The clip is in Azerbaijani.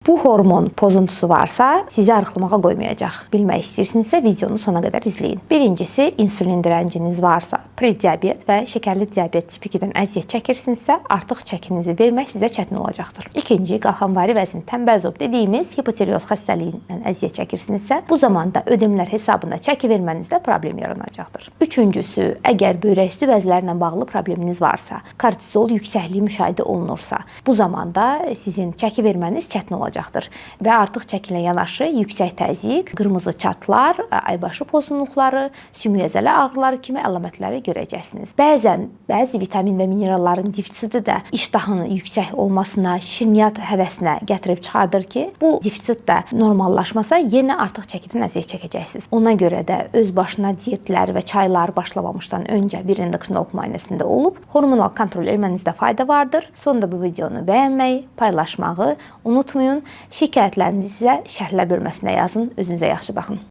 Bu hormon pozuntusu varsa sizi arıqlamağa qoymayacaq. Bilmək istəyirsinizsə videonu sona qədər izləyin. Birincisi, insulin direnciniz varsa, prediabet və şəkərli diabet tipi 2-dən əziyyət çəkirsinizsə, artıq çəkinizi vermək sizə çətin olacaqdır. İkinci, qalxanvari vəzn tənbəlzob dediyimiz hipotireoz xəstəliyindən əziyyət çəkirsinizsə, bu zamanda ödemlər hesabında çəki vermənizdə problem yaranacaqdır. Üçüncüsü, əgər böyrək üstü vəzlərlə bağlı probleminiz varsa, kortizol yüksəkliyi müşahidə olunursa, bu zamanda sizin çəki verməniz çətin olacaqdır və artıq çəkilə yanaşı yüksək təzyiq, qırmızı çatlar, aybaşı pozğunluqları, sümüyəzələ ağrıları kimi əlamətləri görəcəksiniz. Bəzən bəzi vitamin və mineralların defisiti də iştahın yüksək olmasına, şirniyyat həvəsinə gətirib çıxardır ki, bu defisit də normallaşmasa yenə artıq çəkidən əziyyət çəkəcəksiniz. Ona görə də öz başına diyetlər və çaylar başlamamışdan öncə bir endokrinoloq müayinəsində olub hormonal kontrol etmənizdə fayda vardır. Sonda bu videonu bəyənməyi, paylaşmağı unutmayın. Şikayətlərinizi sizə şərhlər bölməsinə yazın. Özünüzə yaxşı baxın.